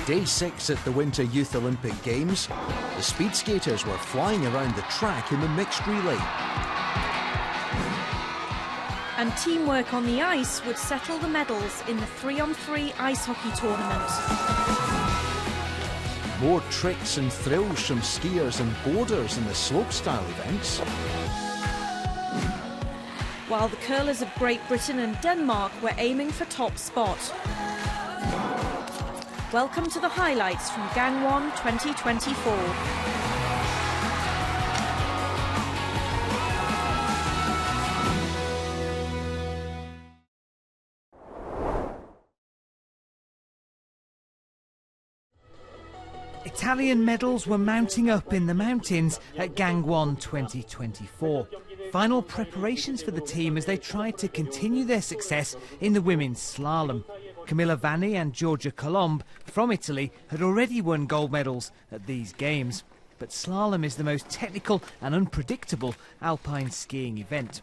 Day 6 at the Winter Youth Olympic Games. The speed skaters were flying around the track in the mixed relay. And teamwork on the ice would settle the medals in the 3-on-3 ice hockey tournament. More tricks and thrills from skiers and boarders in the slopestyle events. While the curlers of Great Britain and Denmark were aiming for top spot. Welcome to the highlights from Gangwon 2024. Italian medals were mounting up in the mountains at Gangwon 2024. Final preparations for the team as they tried to continue their success in the women's slalom. Camilla Vanni and Giorgia Colomb from Italy had already won gold medals at these games. But slalom is the most technical and unpredictable alpine skiing event.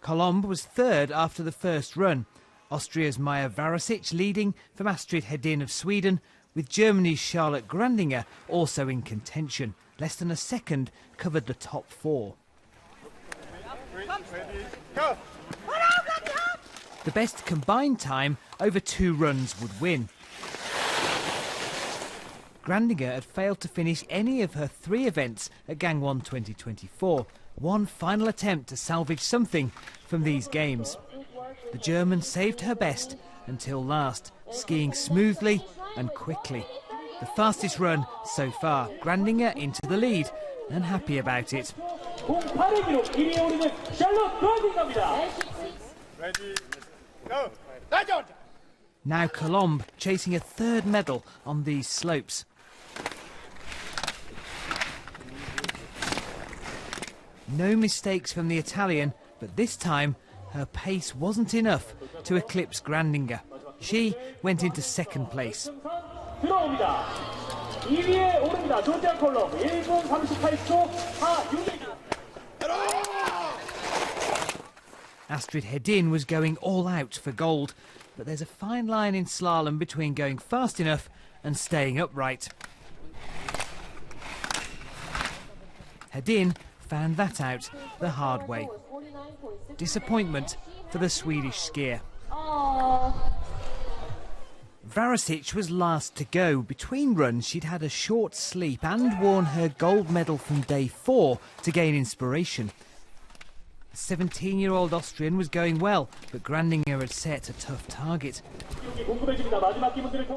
Colomb was third after the first run. Austria's Maja Varasic leading from Astrid Hedin of Sweden, with Germany's Charlotte Grandinger also in contention. Less than a second covered the top four. The best combined time over 2 runs would win. Grandinger had failed to finish any of her 3 events at Gangwon 2024. One final attempt to salvage something from these games. The German saved her best until last, skiing smoothly and quickly. The fastest run so far, Grandinger into the lead and happy about it. Now Colomb chasing a 3rd medal on these slopes. No mistakes from the Italian, but this time her pace wasn't enough to eclipse Grandinger. She went into 2nd place. Astrid Hedin was going all out for gold, but there's a fine line in slalom between going fast enough and staying upright. Hedin found that out the hard way. Disappointment for the Swedish skier. Varasic was last to go. Between runs she'd had a short sleep and worn her gold medal from day 4 to gain inspiration. The 17-year-old Austrian was going well, but Grandinger had set a tough target.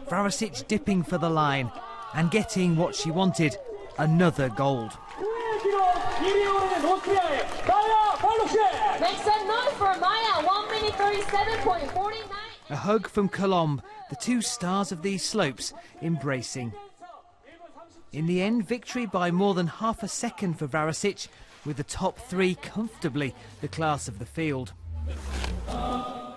Varasic dipping for the line and getting what she wanted, another gold. Make some noise for Maya, 1 minute 37.49. A hug from Colomb, the 2 stars of these slopes embracing. In the end, victory by more than half a second for Varasic, with the top 3 comfortably the class of the field.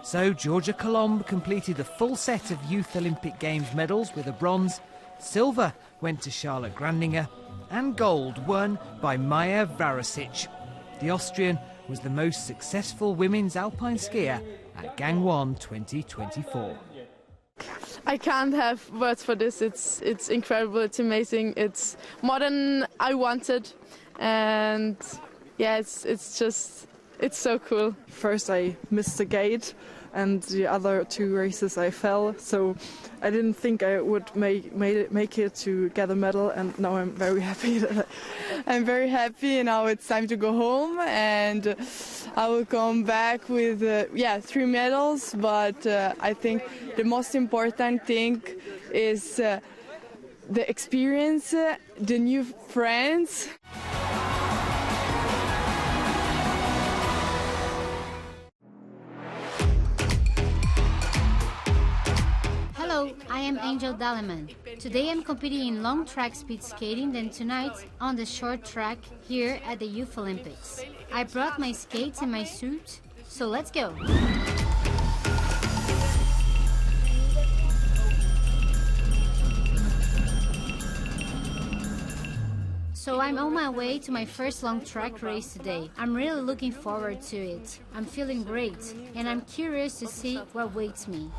So Giorgia Colomb completed a full set of Youth Olympic Games medals with a bronze. Silver went to Charlotte Grandinger, and gold won by Maja Varasic. The Austrian was the most successful women's alpine skier at Gangwon 2024. I can't have words for this. It's incredible. It's amazing. It's more than I wanted, and yeah, it's so cool. First I missed the gate, and the other 2 races I fell, so I didn't think I would make it to get a medal, and now I'm very happy. I'm very happy. Now it's time to go home, and I will come back with 3 medals, but I think the most important thing is the experience, the new friends. Hello, I am Angel Daleman. Today I'm competing in long track speed skating, then tonight on the short track here at the Youth Olympics. I brought my skates and my suit, so let's go! So I'm on my way to my first long track race today. I'm really looking forward to it. I'm feeling great, and I'm curious to see what waits me.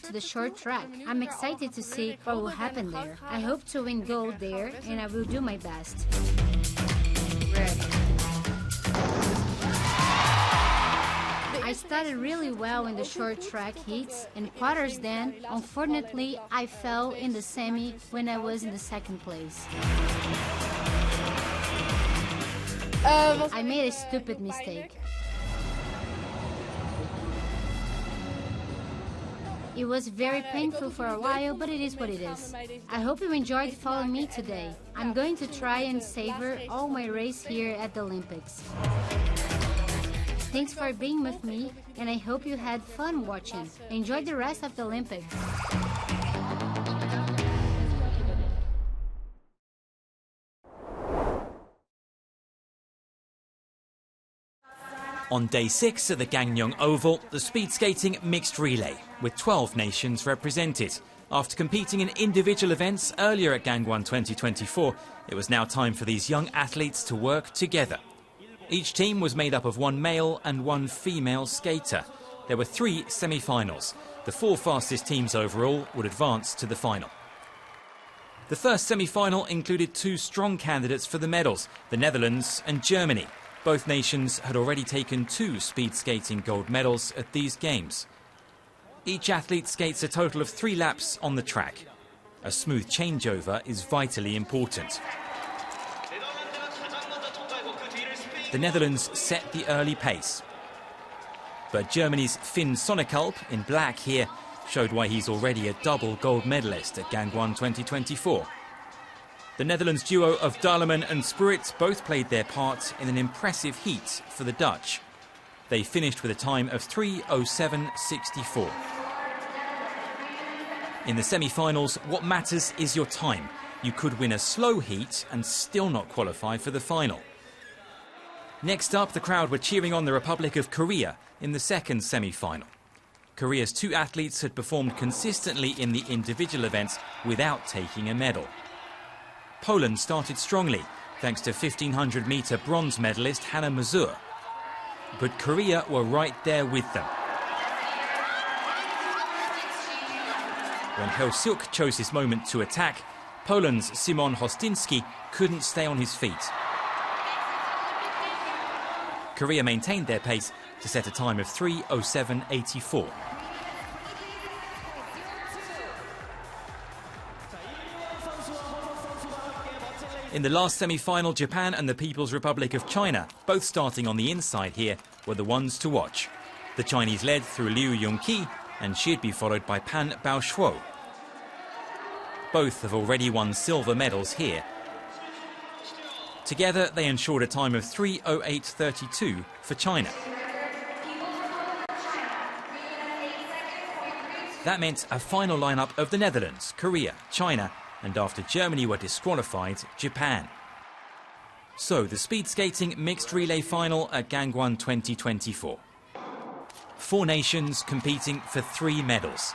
to the short track. I'm excited to see what will happen there. I hope to win gold there, and I will do my best. I started really well in the short track heats and quarters then. Unfortunately, I fell in the semi when I was in the second place. I made a stupid mistake. It was very painful for a while, but it is what it is. I hope you enjoyed following me today. I'm going to try and savor all my race here at the Olympics. Thanks for being with me, and I hope you had fun watching. Enjoy the rest of the Olympics. On day 6 at the Gangneung Oval, the speed skating mixed relay, with 12 nations represented. After competing in individual events earlier at Gangwon 2024, it was now time for these young athletes to work together. Each team was made up of one male and one female skater. There were 3 semi-finals. The 4 fastest teams overall would advance to the final. The first semi-final included 2 strong candidates for the medals, the Netherlands and Germany. Both nations had already taken 2 speed skating gold medals at these games. Each athlete skates a total of 3 laps on the track. A smooth changeover is vitally important. The Netherlands set the early pace. But Germany's Finn Sonnekalp, in black here, showed why he's already a double gold medalist at Gangwon 2024. The Netherlands duo of Daleman and Spruit both played their part in an impressive heat for the Dutch. They finished with a time of 3:07.64. In the semi-finals, what matters is your time. You could win a slow heat and still not qualify for the final. Next up, the crowd were cheering on the Republic of Korea in the second semi-final. Korea's 2 athletes had performed consistently in the individual events without taking a medal. Poland started strongly, thanks to 1500-metre bronze medalist Hannah Mazur. But Korea were right there with them. When Heo-seok chose his moment to attack, Poland's Szymon Hostinski couldn't stay on his feet. Korea maintained their pace to set a time of 3:07.84. In the last semi-final, Japan and the People's Republic of China, both starting on the inside here, were the ones to watch. The Chinese led through Liu Yongqi, and she'd be followed by Pan Baoshuo. Both have already won silver medals here. Together, they ensured a time of 3:08.32 for China. That meant a final lineup of the Netherlands, Korea, China, and after Germany were disqualified, Japan. So, the speed skating mixed relay final at Gangwon 2024. 4 nations competing for 3 medals.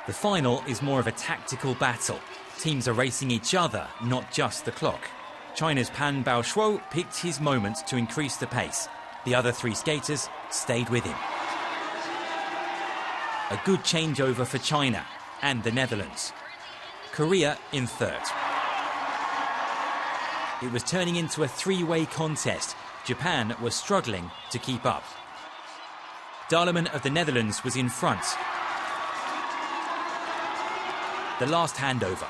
The final is more of a tactical battle. Teams are racing each other, not just the clock. China's Pan Baoshuo picked his moment to increase the pace. The other 3 skaters stayed with him. A good changeover for China and the Netherlands. Korea in third. It was turning into a 3-way contest. Japan was struggling to keep up. Daleman of the Netherlands was in front. The last handover,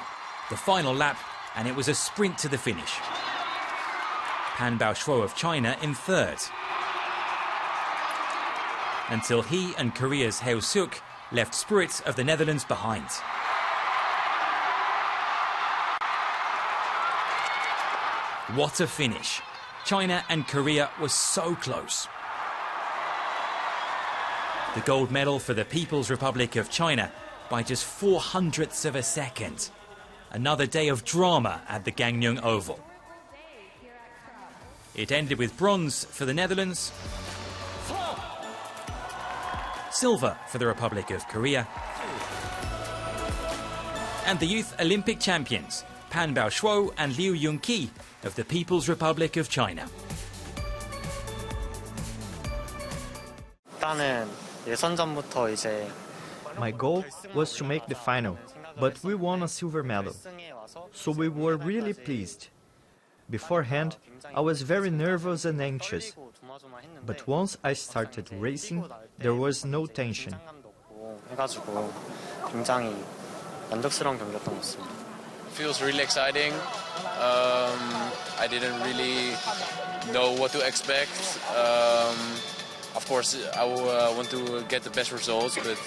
the final lap, and it was a sprint to the finish. Pan Baoshuo of China in third. Until he and Korea's Heo-seok left Spruit of the Netherlands behind. What a finish. China and Korea were so close. The gold medal for the People's Republic of China by just 0.04 of a second. Another day of drama at the Gangneung Oval. It ended with bronze for the Netherlands, silver for the Republic of Korea, and the Youth Olympic champions, Pan Baoshuo and Liu Yongqi of the People's Republic of China. 일단은 예선전부터 이제 My goal was to make the final, but we won a silver medal, so we were really pleased. Beforehand, I was very nervous and anxious, but once I started racing, there was no tension. Feels really exciting. I didn't really know what to expect. Of course, I want to get the best results, but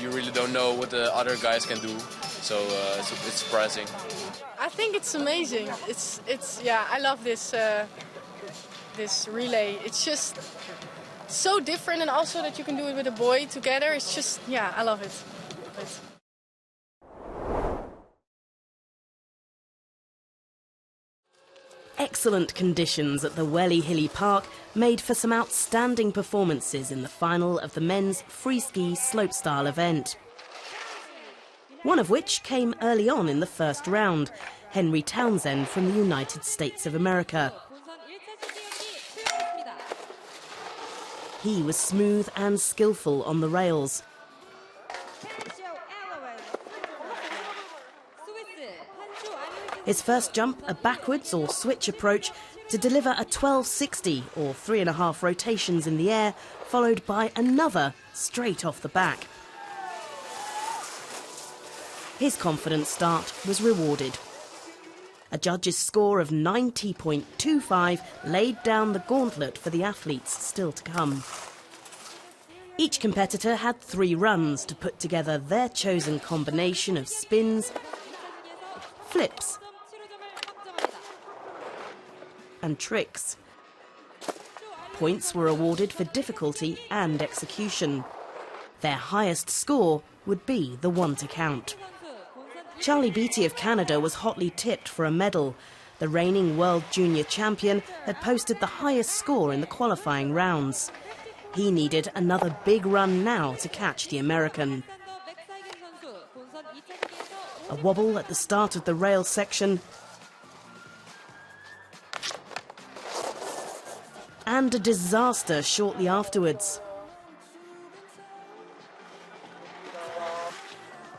you really don't know what the other guys can do, so it's surprising. I think it's amazing. Yeah, I love this this relay. It's just so different, and also that you can do it with a boy together. It's just, yeah, I love it. Excellent conditions at the Welly Hilly Park made for some outstanding performances in the final of the men's freeski slopestyle event. One of which came early on in the first round, Henry Townsend from the United States of America. He was smooth and skillful on the rails. His first jump, a backwards or switch approach to deliver a 1260 or 3.5 rotations in the air, followed by another straight off the back. His confident start was rewarded. A judge's score of 90.25 laid down the gauntlet for the athletes still to come. Each competitor had 3 runs to put together their chosen combination of spins, flips, and tricks. Points were awarded for difficulty and execution. Their highest score would be the one to count. Charlie Beattie of Canada was hotly tipped for a medal. The reigning world junior champion had posted the highest score in the qualifying rounds. He needed another big run now to catch the American. A wobble at the start of the rail section, and a disaster shortly afterwards.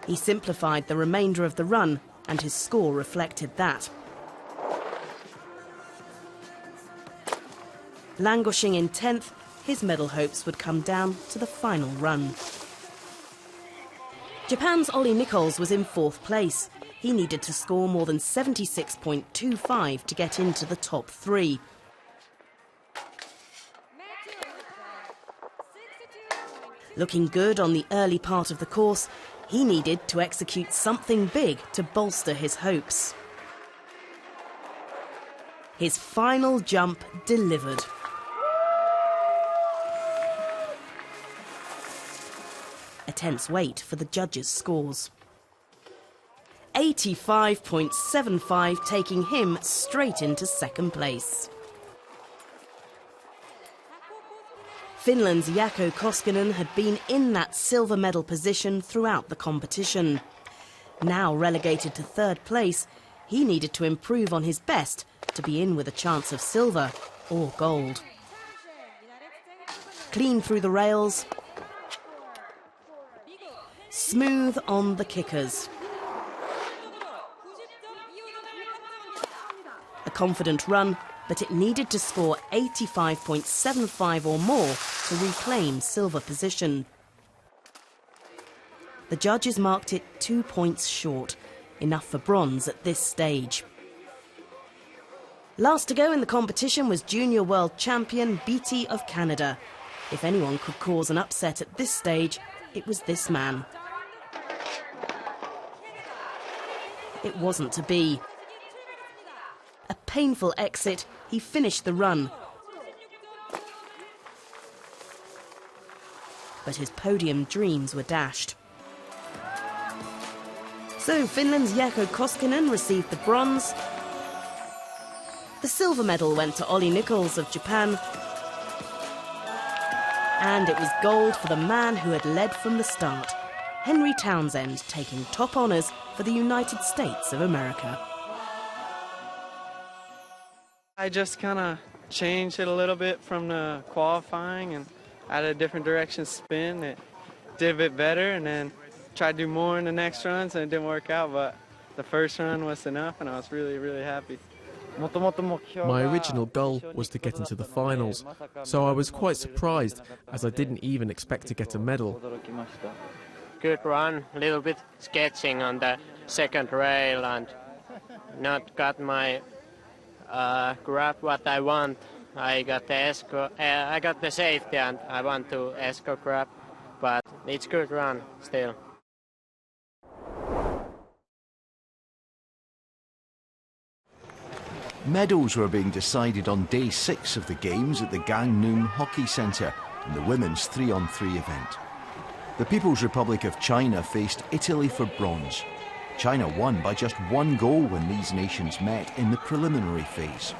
He simplified the remainder of the run, and his score reflected that. Languishing in 10th, his medal hopes would come down to the final run. Japan's Ollie Nichols was in 4th place. He needed to score more than 76.25 to get into the top 3. Looking good on the early part of the course, he needed to execute something big to bolster his hopes. His final jump delivered. A tense wait for the judges' scores. 85.75, taking him straight into 2nd place. Finland's Jaakko Koskinen had been in that silver medal position throughout the competition. Now relegated to 3rd place, he needed to improve on his best to be in with a chance of silver or gold. Clean through the rails, smooth on the kickers. A confident run, but it needed to score 85.75 or more to reclaim silver position. The judges marked it 2 points short, enough for bronze at this stage. Last to go in the competition was junior world champion Beattie of Canada. If anyone could cause an upset at this stage, it was this man. It wasn't to be. A painful exit, he finished the run. But his podium dreams were dashed. So Finland's Jaakko Koskinen received the bronze. The silver medal went to Ollie Nichols of Japan. And it was gold for the man who had led from the start, Henry Townsend, taking top honours for the United States of America. I just kind of changed it a little bit from the qualifying and added a different direction spin. It did a bit better, and then tried to do more in the next runs and it didn't work out, but the first run was enough and I was really, really happy. My original goal was to get into the finals, so I was quite surprised as I didn't even expect to get a medal. Good run, a little bit sketching on the second rail and not got my grab what I want. I got the safety and I want to esco grab, but it's good run still. Medals were being decided on day 6 of the games at the Gangneung Hockey Centre in the women's 3-on-3 event. The People's Republic of China faced Italy for bronze. China won by just 1 goal when these nations met in the preliminary phase.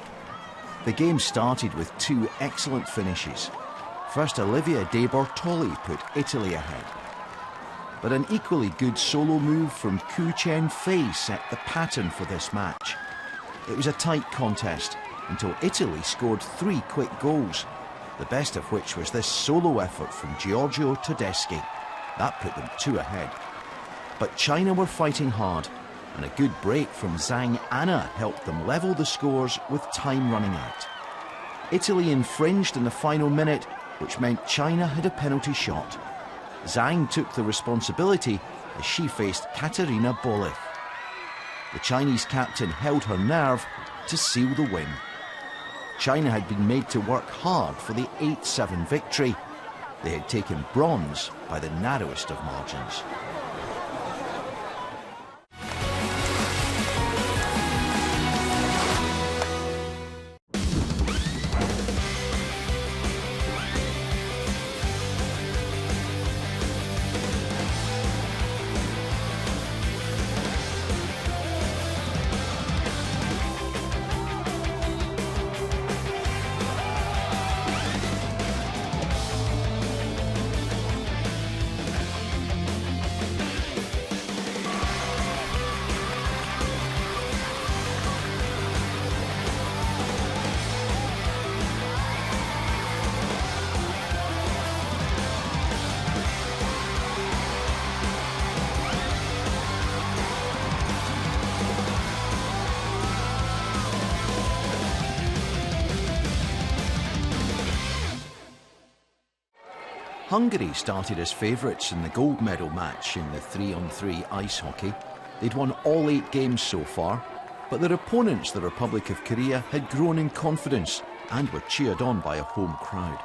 The game started with 2 excellent finishes. First, Olivia De Bortoli put Italy ahead. But an equally good solo move from Ku Chen Fei set the pattern for this match. It was a tight contest until Italy scored 3 quick goals, the best of which was this solo effort from Giorgio Tedeschi. That put them 2 ahead. But China were fighting hard, and a good break from Zhang Anna helped them level the scores with time running out. Italy infringed in the final minute, which meant China had a penalty shot. Zhang took the responsibility as she faced Katerina Bolith. The Chinese captain held her nerve to seal the win. China had been made to work hard for the 8-7 victory. They had taken bronze by the narrowest of margins. Hungary started as favourites in the gold medal match in the 3-on-3 ice hockey. They'd won all 8 games so far, but their opponents, the Republic of Korea, had grown in confidence and were cheered on by a home crowd.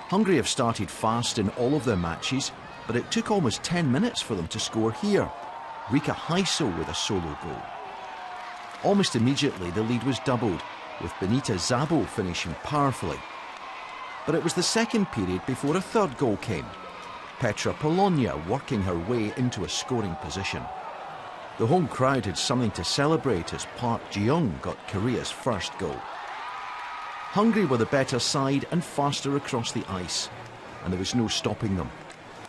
Hungary have started fast in all of their matches, but it took almost 10 minutes for them to score here. Rika Heisel with a solo goal. Almost immediately the lead was doubled, with Benita Szabo finishing powerfully. But it was the second period before a third goal came. Petra Polonia working her way into a scoring position. The home crowd had something to celebrate as Park Ji-young got Korea's first goal. Hungary were the better side and faster across the ice, and there was no stopping them.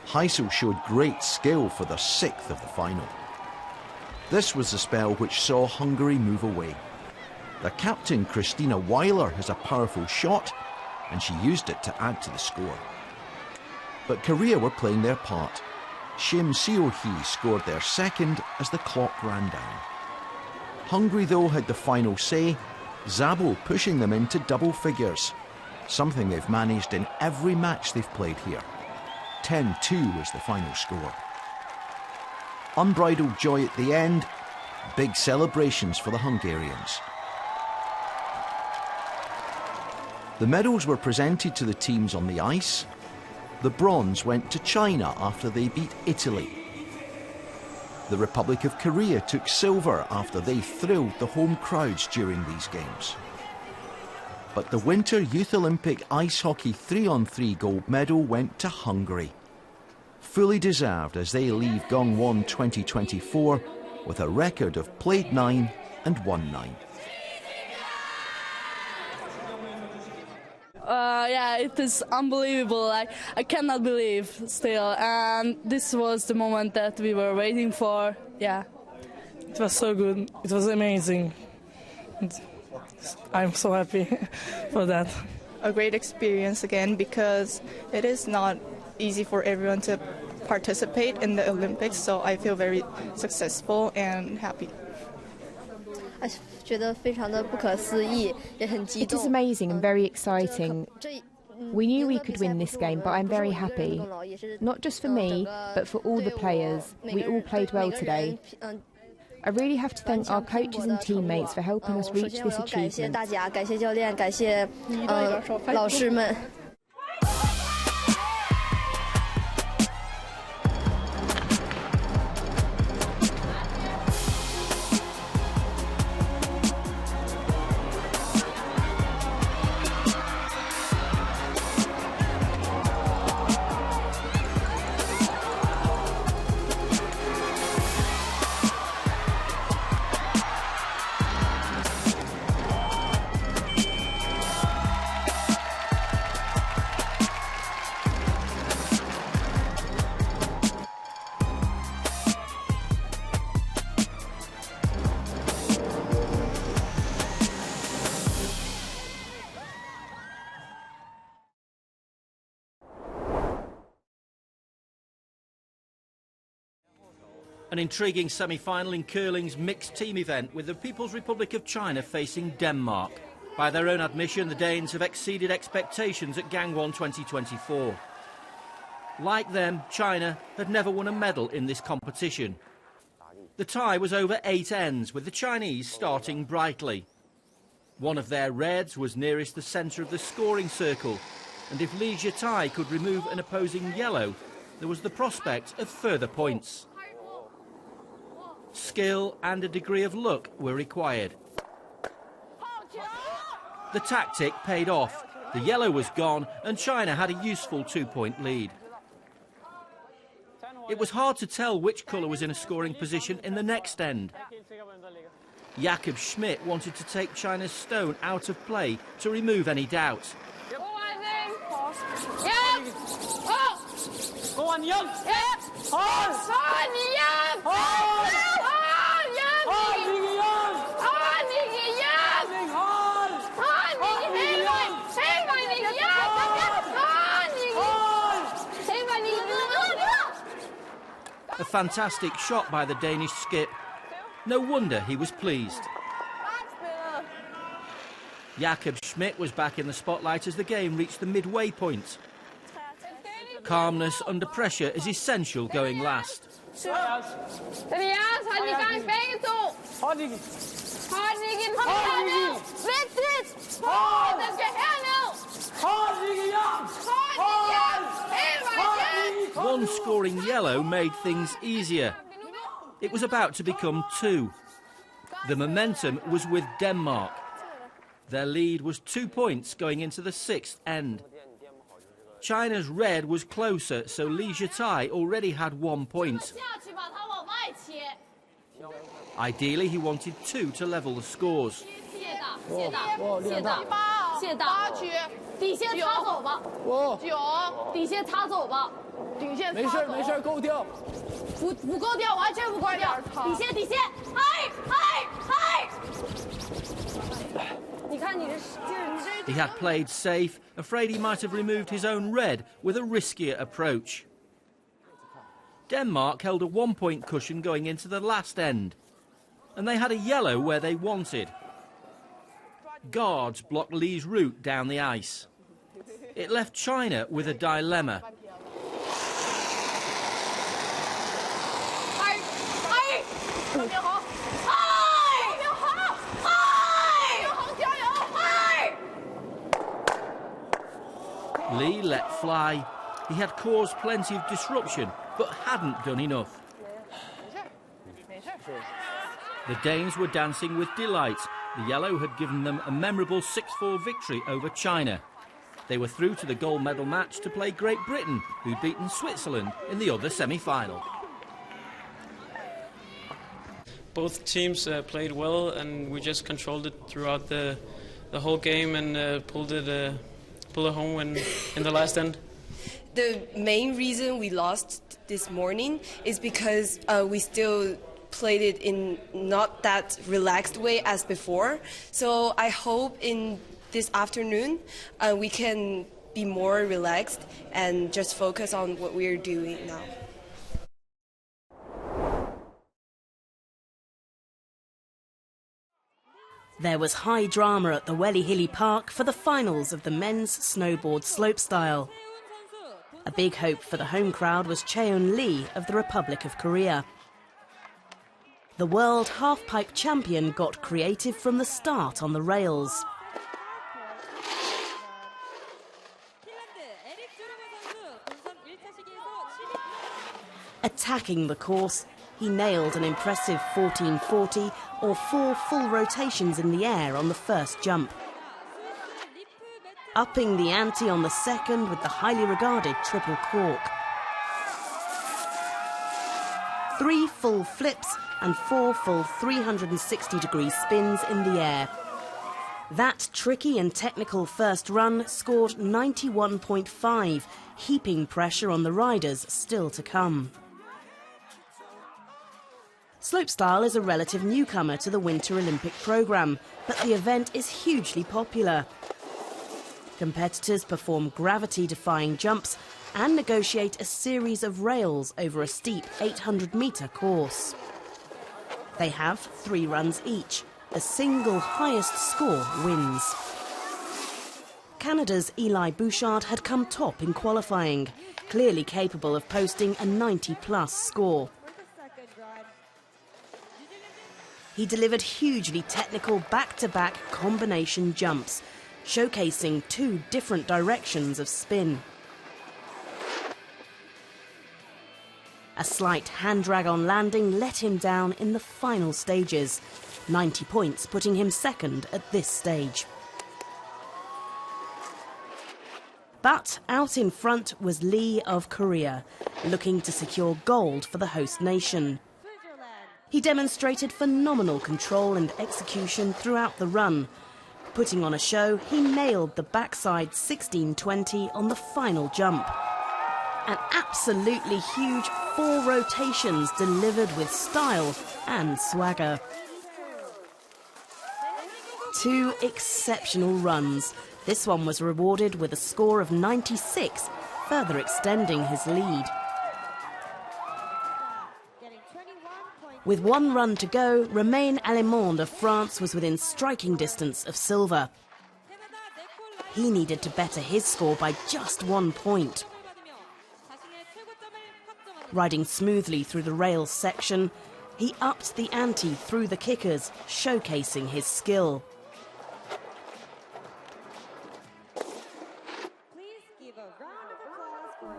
Heisel showed great skill for their 6th of the final. This was the spell which saw Hungary move away. Their captain Christina Weiler has a powerful shot, and she used it to add to the score. But Korea were playing their part. Shim Seo-hee scored their second as the clock ran down. Hungary, though, had the final say, Szabo pushing them into double figures, something they've managed in every match they've played here. 10-2 was the final score. Unbridled joy at the end, big celebrations for the Hungarians. The medals were presented to the teams on the ice. The bronze went to China after they beat Italy. The Republic of Korea took silver after they thrilled the home crowds during these games. But the Winter Youth Olympic Ice Hockey 3-on-3 gold medal went to Hungary. Fully deserved as they leave Gangwon 2024 with a record of played 9 and won 9. Yeah, it is unbelievable. I cannot believe still. And this was the moment that we were waiting for. Yeah. It was so good. It was amazing. I'm so happy for that. A great experience again because it is not easy for everyone to participate in the Olympics, so I feel very successful and happy. It is amazing and very exciting. We knew we could win this game, but I'm very happy. Not just for me, but for all the players. We all played well today. I really have to thank our coaches and teammates for helping us reach this achievement. An intriguing semi-final in curling's mixed team event with the People's Republic of China facing Denmark. By their own admission, the Danes have exceeded expectations at Gangwon 2024. Like them, China had never won a medal in this competition. The tie was over 8 ends, with the Chinese starting brightly. One of their reds was nearest the centre of the scoring circle, and if Li Jiatai could remove an opposing yellow, there was the prospect of further points. Skill and a degree of luck were required. The tactic paid off. The yellow was gone and China had a useful 2-point lead. It was hard to tell which colour was in a scoring position in the next end. Jakob Schmidt wanted to take China's stone out of play to remove any doubt. A fantastic shot by the Danish skip. No wonder he was pleased. Jakob Schmidt was back in the spotlight as the game reached the midway point. Calmness under pressure is essential going last. One scoring yellow made things easier. It was about to become 2. The momentum was with Denmark. Their lead was 2 points going into the 6th end. China's red was closer, so Li Jiatai already had 1 point. Ideally, he wanted 2 to level the scores. He had played safe, afraid he might have removed his own red with a riskier approach. Denmark held a 1-point cushion going into the last end, and they had a yellow where they wanted. Guards blocked Li's route down the ice. It left China with a dilemma. Li let fly. He had caused plenty of disruption, but hadn't done enough. The Danes were dancing with delight. The yellow had given them a memorable 6-4 victory over China. They were through to the gold medal match to play Great Britain, who'd beaten Switzerland in the other semi-final. Both teams played well, and we just controlled it throughout the whole game and pulled it home in the last end. The main reason we lost this morning is because we still played it in not that relaxed way as before. So I hope in this afternoon we can be more relaxed and just focus on what we're doing now. There was high drama at the Welly Hilly Park for the finals of the men's snowboard slopestyle. A big hope for the home crowd was Cheon Lee of the Republic of Korea. The world half-pipe champion got creative from the start on the rails. Attacking the course, he nailed an impressive 1440 or 4 full rotations in the air on the first jump. Upping the ante on the second with the highly regarded triple cork. 3 full flips and 4 full 360-degree spins in the air. That tricky and technical first run scored 91.5, heaping pressure on the riders still to come. Slopestyle is a relative newcomer to the Winter Olympic programme, but the event is hugely popular. Competitors perform gravity-defying jumps and negotiate a series of rails over a steep 800-metre course. They have 3 runs each. The single highest score wins. Canada's Eli Bouchard had come top in qualifying, clearly capable of posting a 90-plus score. He delivered hugely technical back-to-back combination jumps, showcasing 2 different directions of spin. A slight hand drag on landing let him down in the final stages, 90 points putting him second at this stage. But out in front was Lee of Korea, looking to secure gold for the host nation. He demonstrated phenomenal control and execution throughout the run. Putting on a show, he nailed the backside 1620 on the final jump. An absolutely huge 4 rotations delivered with style and swagger. 2 exceptional runs. This one was rewarded with a score of 96, further extending his lead. With 1 run to go, Romain Allemande of France was within striking distance of silver. He needed to better his score by just 1 point. Riding smoothly through the rails section, he upped the ante through the kickers, showcasing his skill.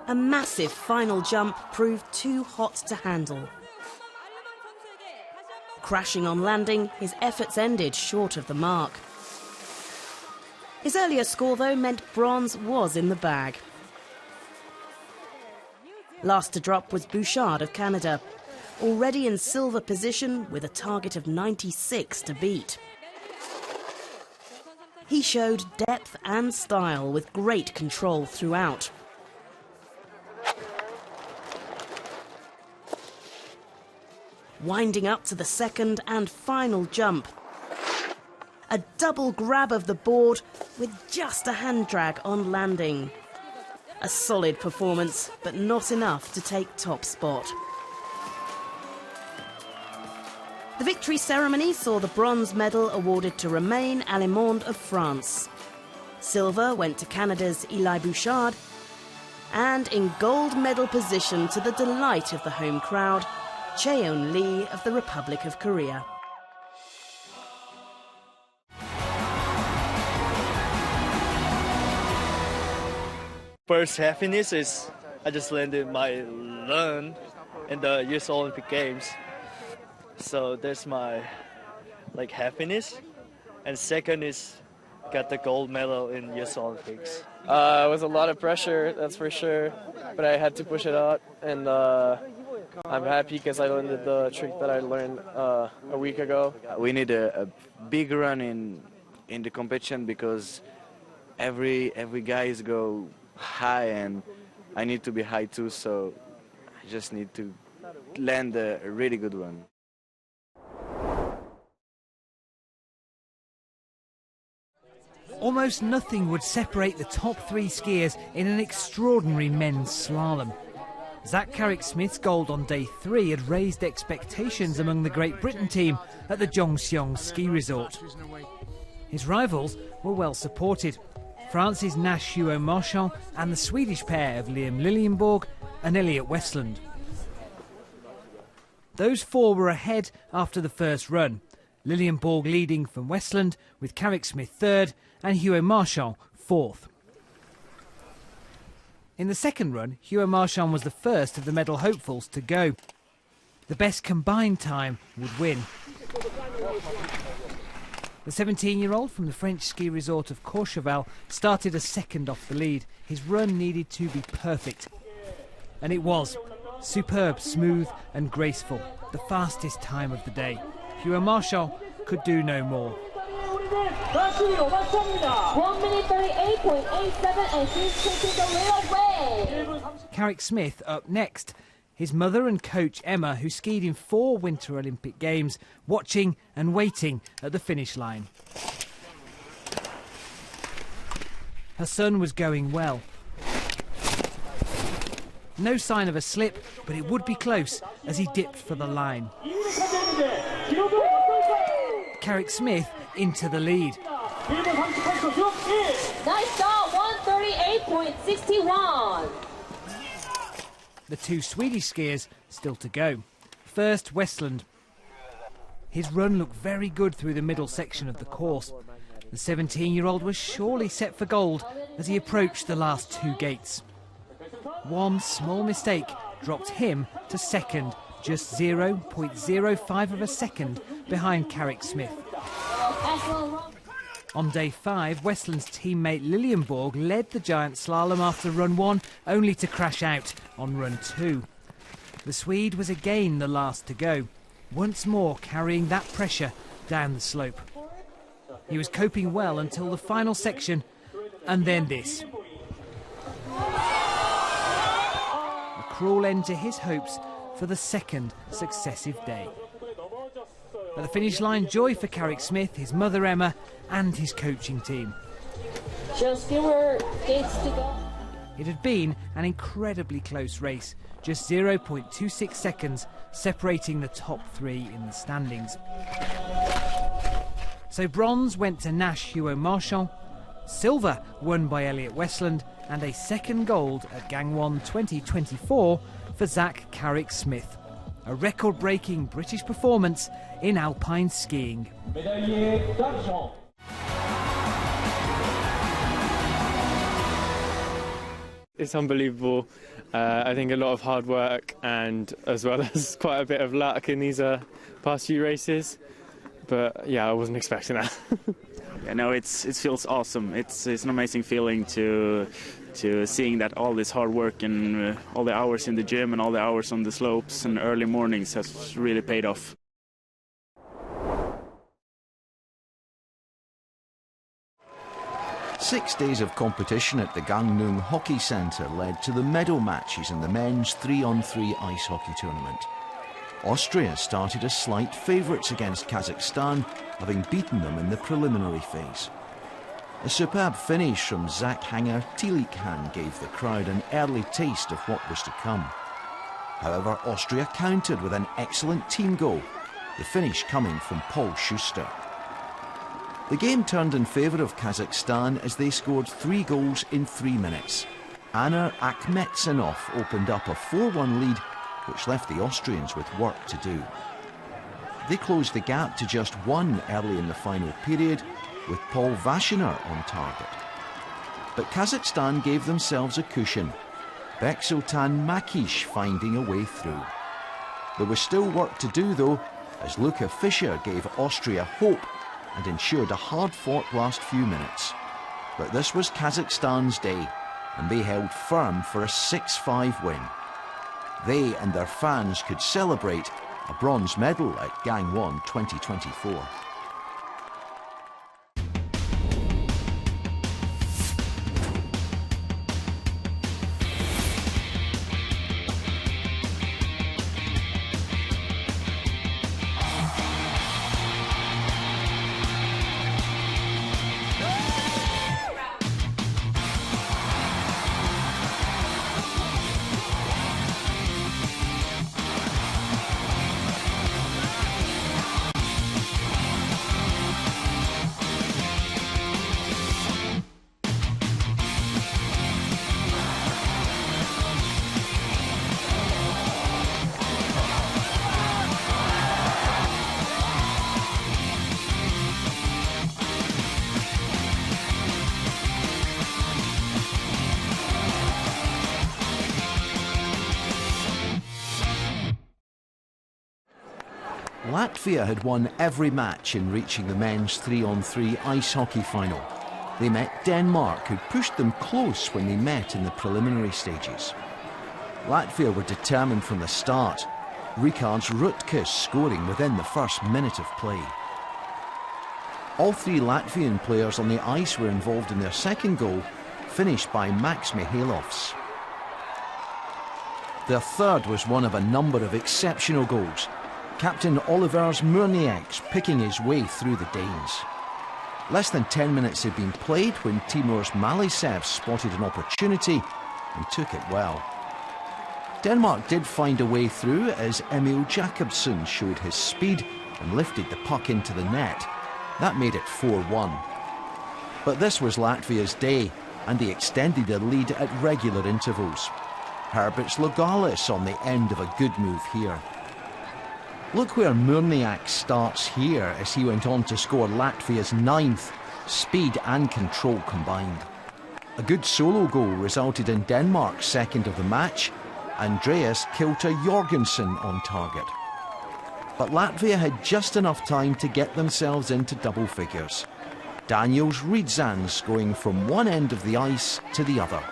A massive final jump proved too hot to handle. Crashing on landing, his efforts ended short of the mark. His earlier score, though, meant bronze was in the bag. Last to drop was Bouchard of Canada, already in silver position with a target of 96 to beat. He showed depth and style with great control throughout. Winding up to the second and final jump. A double grab of the board with just a hand drag on landing. A solid performance, but not enough to take top spot. The victory ceremony saw the bronze medal awarded to Romain Allemande of France. Silver went to Canada's Eli Bouchard, and in gold medal position, to the delight of the home crowd, Cheon Lee of the Republic of Korea. First happiness is I just landed my run in the Youth Olympic Games. So that's my happiness. And second is got the gold medal in Youth Olympics. It was a lot of pressure, that's for sure, but I had to push it out, and I'm happy because I learned the trick that I learned a week ago. We need a big run in the competition because every guys go high and I need to be high too, so I just need to land a really good one. Almost nothing would separate the top 3 skiers in an extraordinary men's slalom. Zach Carrick-Smith's gold on day 3 had raised expectations among the Great Britain team, at the Zhongxiong ski resort. His rivals were well supported. France's Nash Huot-Marchand and the Swedish pair of Liam Liljenborg and Elliot Westland. Those four were ahead after the first run. Liljenborg leading from Westland, with Carrick Smith third and Huot-Marchand fourth. In the second run, Huot-Marchand was the first of the medal hopefuls to go. The best combined time would win. The 17-year-old from the French ski resort of Courchevel started a second off the lead. His run needed to be perfect. And it was. Superb, smooth and graceful. The fastest time of the day. Huot-Marchand could do no more. 1 minute 38.87 and he's taking the lead away. Carrick Smith up next. His mother and coach Emma, who skied in 4 Winter Olympic Games, watching and waiting at the finish line. Her son was going well. No sign of a slip, but it would be close as he dipped for the line. Carrick Smith into the lead. Nice start, 138.61. The 2 Swedish skiers still to go. First, Westland. His run looked very good through the middle section of the course. The 17-year-old was surely set for gold as he approached the last 2 gates. One small mistake dropped him to second, just 0.05 of a second behind Carrick Smith. On day 5, Westland's teammate Liljenborg led the giant slalom after run 1, only to crash out on run 2. The Swede was again the last to go, once more carrying that pressure down the slope. He was coping well until the final section, and then this. A cruel end to his hopes for the second successive day. At the finish line, joy for Carrick Smith, his mother Emma and his coaching team. Just fewer gates to go. It had been an incredibly close race, just 0.26 seconds separating the top 3 in the standings. So bronze went to Nash Huot-Marchand, silver won by Elliot Westland, and a second gold at Gangwon 2024 for Zach Carrick Smith. A record-breaking British performance in alpine skiing. It's unbelievable. I think a lot of hard work and as well as quite a bit of luck in these past few races. But yeah, I wasn't expecting that. Yeah, no, it feels awesome. It's an amazing feeling to seeing that all this hard work and all the hours in the gym and all the hours on the slopes and early mornings has really paid off. Six days of competition at the Gangneung Hockey Centre led to the medal matches in the men's 3-on-3 ice hockey tournament. Austria started as slight favourites against Kazakhstan, having beaten them in the preliminary phase. A superb finish from Zach Hanger Tielikhan gave the crowd an early taste of what was to come. However, Austria countered with an excellent team goal, the finish coming from Paul Schuster. The game turned in favour of Kazakhstan as they scored 3 goals in 3 minutes. Anar Akhmetsanov opened up a 4-1 lead, which left the Austrians with work to do. They closed the gap to just 1 early in the final period, with Paul Vashiner on target. But Kazakhstan gave themselves a cushion, Beksultan Makish finding a way through. There was still work to do though, as Luca Fischer gave Austria hope and ensured a hard-fought last few minutes. But this was Kazakhstan's day, and they held firm for a 6-5 win. They and their fans could celebrate a bronze medal at Gangwon 2024. Latvia had won every match in reaching the men's 3-on-3 ice hockey final. They met Denmark, who pushed them close when they met in the preliminary stages. Latvia were determined from the start, Rikards Rutkas scoring within the first minute of play. All three Latvian players on the ice were involved in their second goal, finished by Max Mihailovs. Their third was one of a number of exceptional goals, Captain Olivers Murnieks picking his way through the Danes. Less than 10 minutes had been played when Timurs Malisev spotted an opportunity and took it well. Denmark did find a way through as Emil Jacobsen showed his speed and lifted the puck into the net. That made it 4-1. But this was Latvia's day, and they extended their lead at regular intervals. Herberts Logalis on the end of a good move here. Look where Murniak starts here as he went on to score Latvia's 9th, speed and control combined. A good solo goal resulted in Denmark's second of the match, Andreas Kilter Jorgensen on target. But Latvia had just enough time to get themselves into double figures. Daniels Ridzans going from one end of the ice to the other.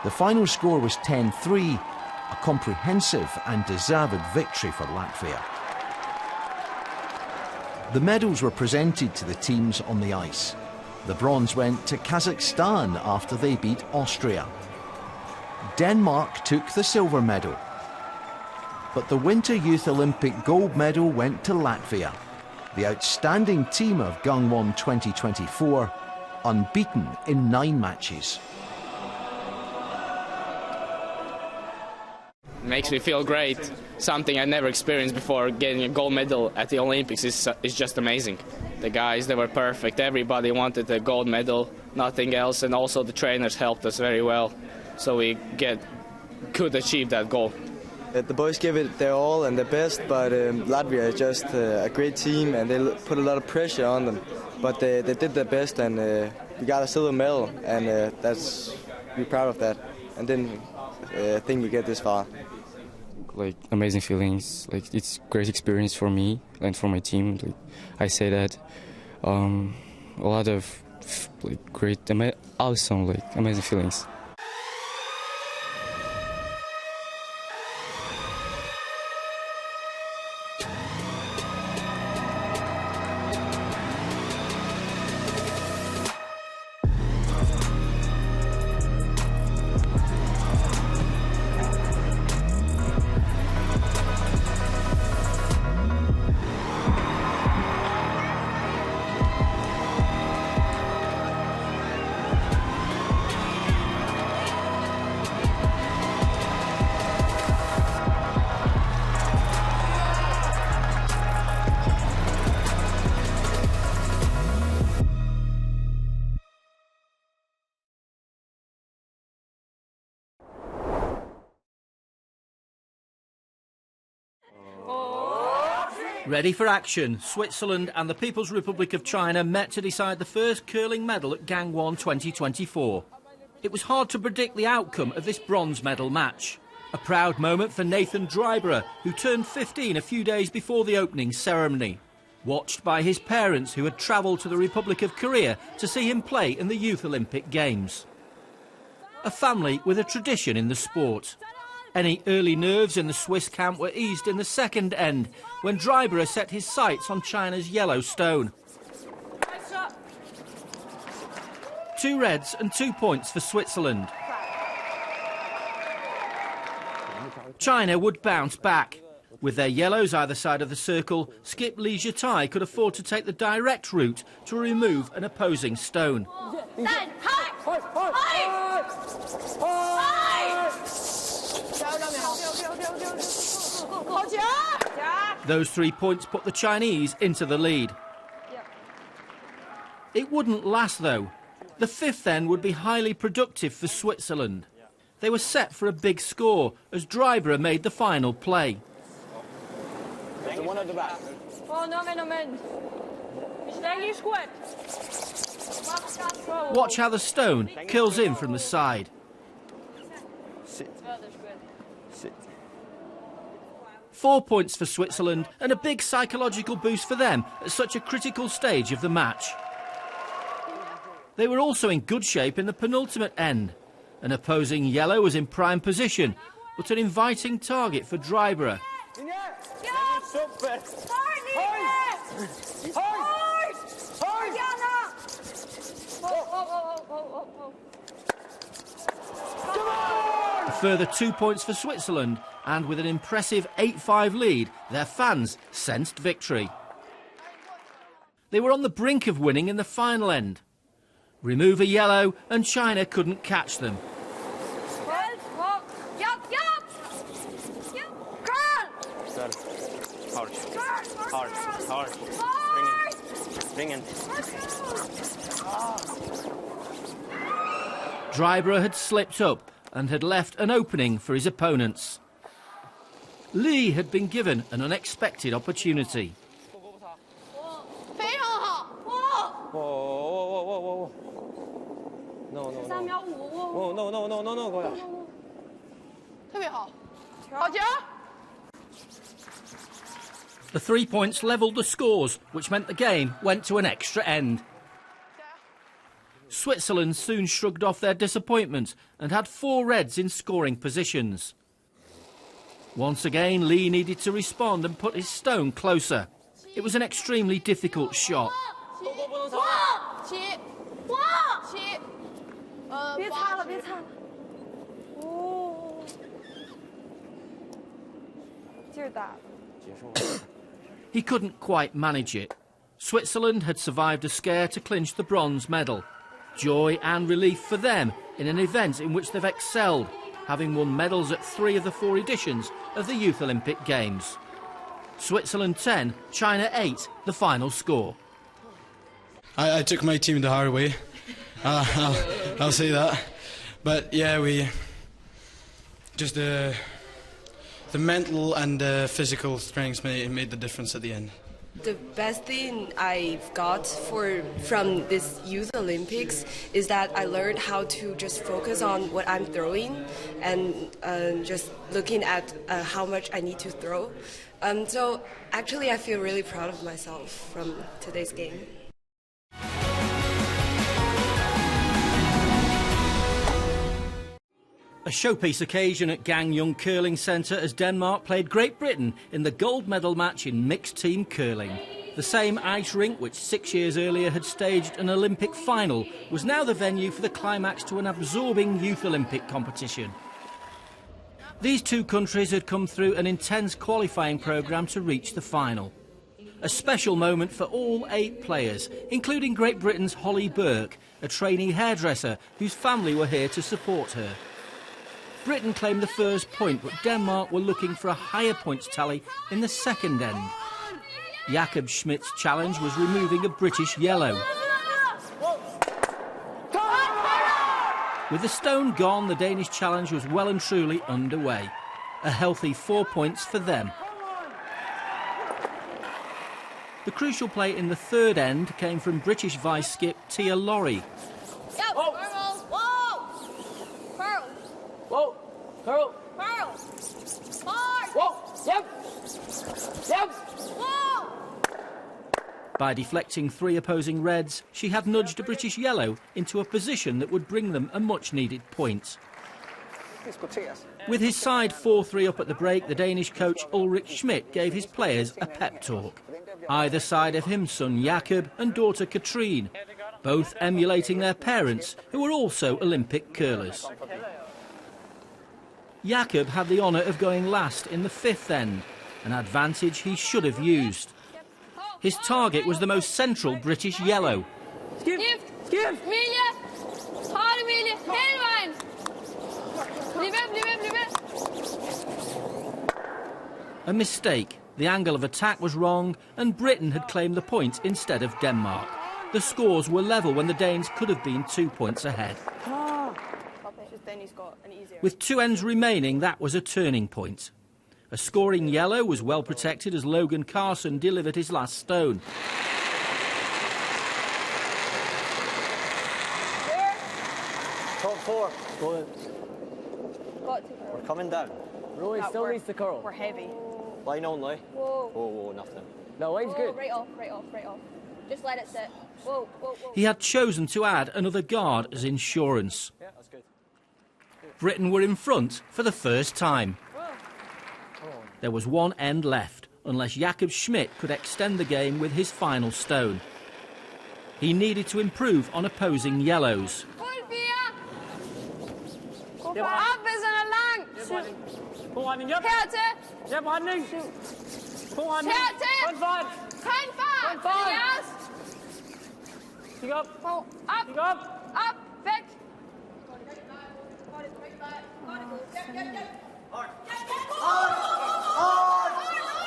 The final score was 10-3, a comprehensive and deserved victory for Latvia. The medals were presented to the teams on the ice. The bronze went to Kazakhstan after they beat Austria. Denmark took the silver medal. But the Winter Youth Olympic gold medal went to Latvia, the outstanding team of Gangwon 2024, unbeaten in 9 matches. Makes me feel great. Something I never experienced before. Getting a gold medal at the Olympics is just amazing. The guys, they were perfect. Everybody wanted a gold medal, nothing else, and also the trainers helped us very well, so we could achieve that goal. The boys gave it their all and their best, but Latvia is just a great team, and they put a lot of pressure on them. But they did their best, and we got a silver medal, and we're proud of that. And didn't think we get this far. Like amazing feelings, like it's great experience for me and for my team. Like I say that a lot of great, awesome, amazing feelings. Ready for action, Switzerland and the People's Republic of China met to decide the first curling medal at Gangwon 2024. It was hard to predict the outcome of this bronze medal match. A proud moment for Nathan Dryborough, who turned 15 a few days before the opening ceremony. Watched by his parents, who had travelled to the Republic of Korea to see him play in the Youth Olympic Games. A family with a tradition in the sport. Any early nerves in the Swiss camp were eased in the second end, when Dryborough set his sights on China's yellow stone. 2 reds and 2 points for Switzerland. China would bounce back. With their yellows either side of the circle, skip Li Jitai could afford to take the direct route to remove an opposing stone. Those 3 points put the Chinese into the lead. It wouldn't last, though. The 5th end would be highly productive for Switzerland. They were set for a big score as Dryborough made the final play. Watch how the stone curls in from the side. 4 points for Switzerland and a big psychological boost for them at such a critical stage of the match. They were also in good shape in the penultimate end. An opposing yellow was in prime position, but an inviting target for Dryborough. A further 2 points for Switzerland, and with an impressive 8-5 lead, their fans sensed victory. They were on the brink of winning in the final end. Remove a yellow and China couldn't catch them. Hard. Bring in. Dryborough had slipped up and had left an opening for his opponents. Lee had been given an unexpected opportunity. The 3 points levelled the scores, which meant the game went to an extra end. Switzerland soon shrugged off their disappointment and had 4 reds in scoring positions. Once again, Lee needed to respond and put his stone closer. It was an extremely difficult shot. He couldn't quite manage it. Switzerland had survived a scare to clinch the bronze medal. Joy and relief for them in an event in which they've excelled, having won medals at 3 of the 4 editions of the Youth Olympic Games. Switzerland 10, China 8, the final score. I took my team the hard way. I'll say that. But yeah, we just the mental and physical strengths made the difference at the end. The best thing I've got from this Youth Olympics is that I learned how to just focus on what I'm throwing and just looking at how much I need to throw. So actually I feel really proud of myself from today's game. A showpiece occasion at Gangneung Curling Centre as Denmark played Great Britain in the gold medal match in mixed team curling. The same ice rink which 6 years earlier had staged an Olympic final was now the venue for the climax to an absorbing Youth Olympic competition. These 2 countries had come through an intense qualifying programme to reach the final. A special moment for all 8 players, including Great Britain's Holly Burke, a trainee hairdresser whose family were here to support her. Britain claimed the first point, but Denmark were looking for a higher points tally in the second end. Jakob Schmidt's challenge was removing a British yellow. With the stone gone, the Danish challenge was well and truly underway. A healthy 4 points for them. The crucial play in the third end came from British vice-skip Tia Lorry. By deflecting 3 opposing reds, she had nudged a British yellow into a position that would bring them a much-needed point. With his side 4-3 up at the break, the Danish coach Ulrich Schmidt gave his players a pep talk. Either side of him, son Jakob and daughter Katrine, both emulating their parents, who were also Olympic curlers. Jakob had the honour of going last in the 5th end, an advantage he should have used. His target was the most central British yellow. A mistake. The angle of attack was wrong, and Britain had claimed the point instead of Denmark. The scores were level when the Danes could have been 2 points ahead. With 2 ends remaining, that was a turning point. A scoring yellow was well protected as Logan Carson delivered his last stone. Top 4. Go in. We're coming down. Roy still needs the curl. We're heavy. Line only. Whoa. Whoa, whoa, nothing. No, line's good. Right off, right off, right off. Just let it sit. Whoa, whoa, whoa. He had chosen to add another guard as insurance. Yeah, that's good. Britain were in front for the first time. There was one end left, unless Jakob Schmidt could extend the game with his final stone. He needed to improve on opposing yellows.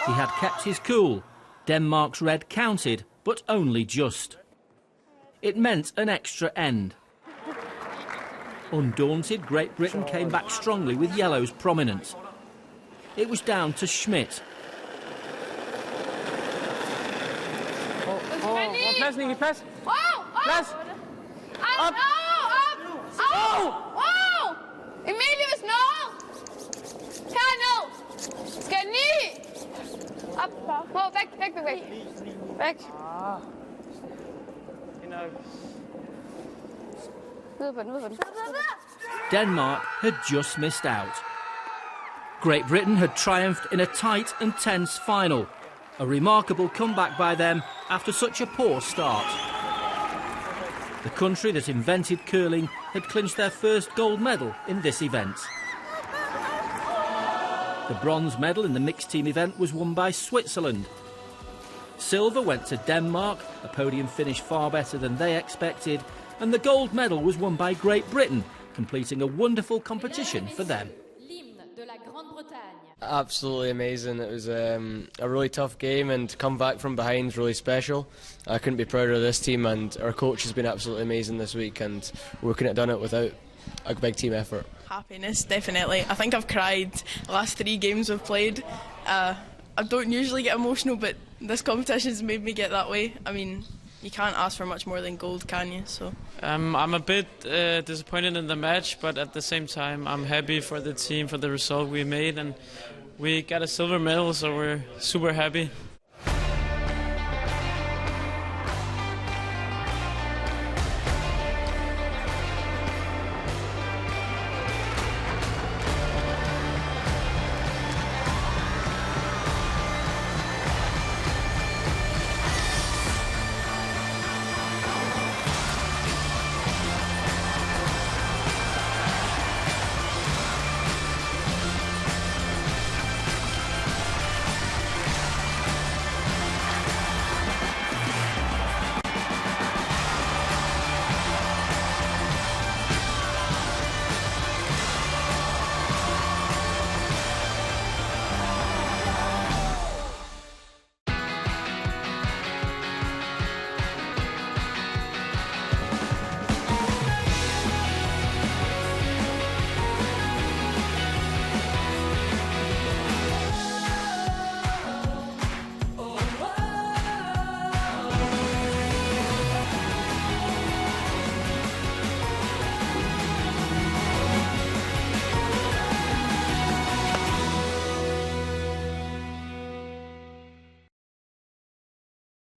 He had kept his cool. Denmark's red counted, but only just. It meant an extra end. Undaunted, Great Britain came back strongly with yellows prominent. It was down to Schmidt. Plads, Nicky, plads. Plads. Op. Wow! Emilius, no! Her nu! Skal ni! Op. Hvor, væk. Væk. Denmark had just missed out. Great Britain had triumphed in a tight and tense final. A remarkable comeback by them after such a poor start. The country that invented curling had clinched their first gold medal in this event. The bronze medal in the mixed team event was won by Switzerland. Silver went to Denmark, a podium finish far better than they expected, and the gold medal was won by Great Britain, completing a wonderful competition for them. Absolutely amazing. It was a really tough game, and to come back from behind is really special. I couldn't be prouder of this team, and our coach has been absolutely amazing this week, and we couldn't have done it without a big team effort. Happiness, definitely. I think I've cried the last 3 games we've played. I don't usually get emotional, but this competition's made me get that way. I mean, you can't ask for much more than gold, can you? So I'm a bit disappointed in the match, but at the same time I'm happy for the team, for the result we made, and we got a silver medal, so we're super happy.